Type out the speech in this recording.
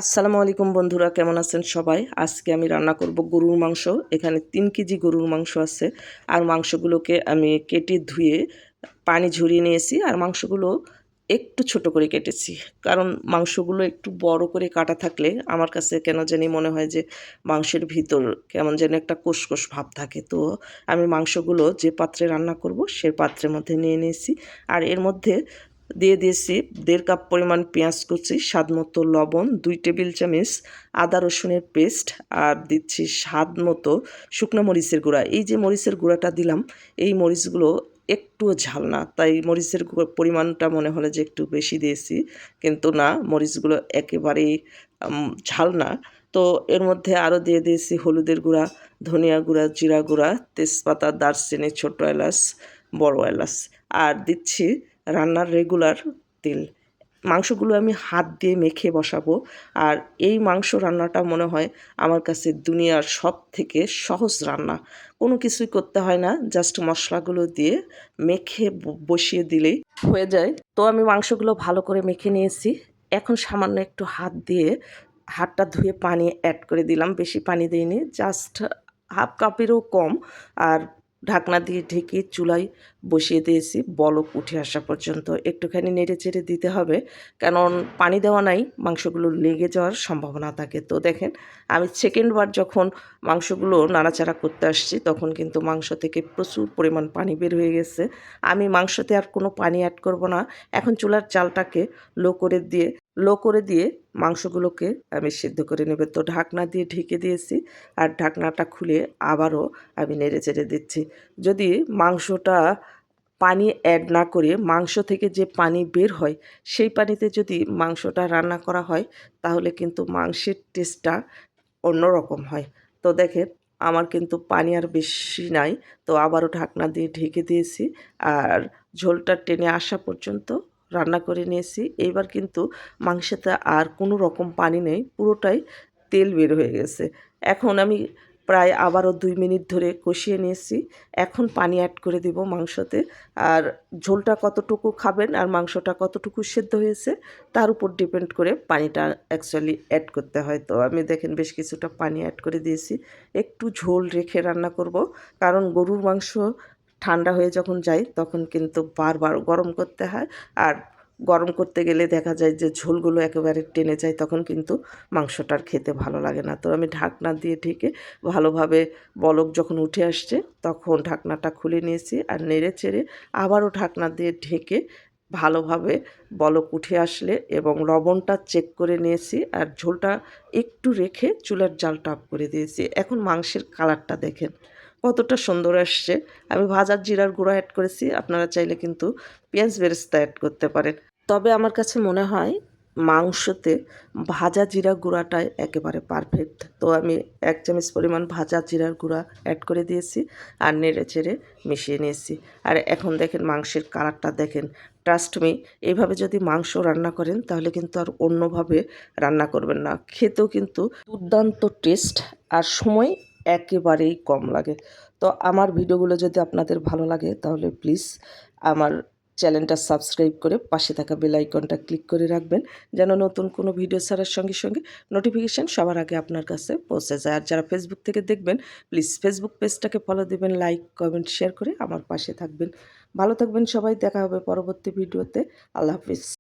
আসসালামু আলাইকুম বন্ধুরা, কেমন আছেন সবাই? আজকে আমি রান্না করব গরুর মাংস। এখানে ৩ কেজি গরুর মাংস আছে। আর মাংসগুলোকে আমি কেটে ধুয়ে পানি ঝরিয়ে নিয়েছি। আর মাংসগুলো একটু ছোট করে কেটেছি। কারণ মাংসগুলো একটু বড় করে কাটা থাকলে আমার কাছে কেন জানি মনে হয় যে মাংসের ভিতর কেমন যেন একটা কোষকোষ ভাব থাকে। তো আমি মাংসগুলো যে পাত্রে রান্না করব সে পাত্রের মধ্যে নিয়ে নিয়েছি। আর এর মধ্যে দিয়ে দিয়েছি 1.5 কাপ পরিমাণ পেঁয়াজ কুচি, স্বাদ মতো লবণ, 2 টেবিল চামচ আদা রসুনের পেস্ট, আর দিচ্ছি স্বাদ মতো শুকনো মরিচের গুঁড়া। এই যে মরিচের গুঁড়াটা দিলাম, এই মরিচগুলো একটুও ঝাল না, তাই মরিচের পরিমাণটা মনে হলো যে একটু বেশি দিয়েছি, কিন্তু না, মরিচগুলো একেবারেই ঝাল না। তো এর মধ্যে আরও দিয়ে দিয়েছি হলুদের গুঁড়া, ধনিয়া গুঁড়া, জিরা গুঁড়া, তেজপাতা, দারচিনি, ছোটো এলাচ, বড় এলাচ, আর দিচ্ছি রান্নার রেগুলার তেল। মাংসগুলো আমি হাত দিয়ে মেখে বসাবো। আর এই মাংস রান্নাটা মনে হয় আমার কাছে দুনিয়ার সব থেকে সহজ রান্না। কোনো কিছুই করতে হয় না, জাস্ট মশলাগুলো দিয়ে মেখে বসিয়ে দিলেই হয়ে যায়। তো আমি মাংসগুলো ভালো করে মেখে নিয়েছি। এখন সামান্য একটু হাত দিয়ে হাতটা ধুয়ে পানি অ্যাড করে দিলাম, বেশি পানি দিইনি, জাস্ট হাফ কাপেরও কম। আর ঢাকনা দিয়ে ঢেকে চুলায় বসিয়ে দিয়েছি বলক উঠে আসা পর্যন্ত। একটুখানি নেড়ে চেড়ে দিতে হবে, কারণ পানি দেওয়া নাই, মাংসগুলো লেগে যাওয়ার সম্ভাবনা থাকে। তো দেখেন, আমি সেকেন্ডবার যখন মাংসগুলো নাড়াচাড়া করতে আসছি তখন কিন্তু মাংস থেকে প্রচুর পরিমাণ পানি বের হয়ে গেছে। আমি মাংসতে আর কোনো পানি অ্যাড করব না। এখন চুলার জালটাকে লো করে দিয়ে মাংসগুলোকে আমি সিদ্ধ করে নেব। তো ঢাকনা দিয়ে ঢেকে দিয়েছি, আর ঢাকনাটা খুলে আবারও আমি নেড়ে চেড়ে দিচ্ছি। যদি মাংসটা পানি অ্যাড না করে মাংস থেকে যে পানি বের হয় সেই পানিতে যদি মাংসটা রান্না করা হয় তাহলে কিন্তু মাংসের টেস্টটা অন্যরকম হয়। তো দেখেন, আমার কিন্তু পানি আর বেশি নাই। তো আবারও ঢাকনা দিয়ে ঢেকে দিয়েছি, আর ঝোলটা টেনে আসা পর্যন্ত রান্না করে নিয়েছি। এইবার কিন্তু মাংসেতে আর কোনো রকম পানি নেই, পুরোটাই তেল বের হয়ে গেছে। এখন আমি প্রায় আবারও 2 মিনিট ধরে কষিয়ে নিয়েছি। এখন পানি অ্যাড করে দিব মাংসতে। আর ঝোলটা কতটুকু খাবেন আর মাংসটা কতটুকু সেদ্ধ হয়েছে তার উপর ডিপেন্ড করে পানিটা অ্যাকচুয়ালি অ্যাড করতে হয়। তো আমি দেখেন বেশ কিছুটা পানি অ্যাড করে দিয়েছি। একটু ঝোল রেখে রান্না করব, কারণ গরুর মাংস ঠান্ডা হয়ে যখন যায় তখন কিন্তু বারবার গরম করতে হয়। আর গরম করতে গেলে দেখা যায় যে ঝোলগুলো একেবারে টেনে যায়, তখন কিন্তু মাংসটার খেতে ভালো লাগে না। তো আমি ঢাকনা দিয়ে ঢেকে ভালোভাবে বলক যখন উঠে আসছে তখন ঢাকনাটা খুলে নিয়েছি, আর নেড়ে চেড়ে আবারও ঢাকনা দিয়ে ঢেকে ভালোভাবে বলক উঠে আসলে এবং লবণটা চেক করে নিয়েছি, আর ঝোলটা একটু রেখে চুলার জালটা অফ করে দিয়েছি। এখন মাংসের কালারটা দেখেন কতটা সুন্দর আসছে। আমি ভাজার জিরার গুঁড়ো অ্যাড করেছি, আপনারা চাইলে কিন্তু পেঁয়াজ বেরেস্তা অ্যাড করতে পারেন। তবে আমার কাছে মনে হয় মাংসতে ভাজা জিরা গুঁড়াটাই একেবারে পারফেক্ট। তো আমি 1 চামচ পরিমাণ ভাজা জিরার গুঁড়া অ্যাড করে দিয়েছি, আর নেড়ে চেড়ে মিশিয়ে নিয়েছি। আর এখন দেখেন মাংসের কালারটা দেখেন। ট্রাস্ট মি, এইভাবে যদি মাংস রান্না করেন তাহলে কিন্তু আর অন্যভাবে রান্না করবেন না। খেতেও কিন্তু দুর্দান্ত টেস্ট, আর সময় একেবারেই কম লাগে। তো আমার ভিডিওগুলো যদি আপনাদের ভালো লাগে তাহলে প্লিজ আমার চ্যানেলটা সাবস্ক্রাইব করে পাশে থাকা বেল আইকনটা ক্লিক করে রাখবেন, যেন নতুন কোনো ভিডিও ছাড়ার সঙ্গে সঙ্গে নোটিফিকেশান সবার আগে আপনার কাছে পৌঁছে যায়। আর যারা ফেসবুক থেকে দেখবেন প্লিজ ফেসবুক পেজটাকে ফলো দেবেন, লাইক কমেন্ট শেয়ার করে আমার পাশে থাকবেন। ভালো থাকবেন সবাই, দেখা হবে পরবর্তী ভিডিওতে। আল্লাহ হাফিজ।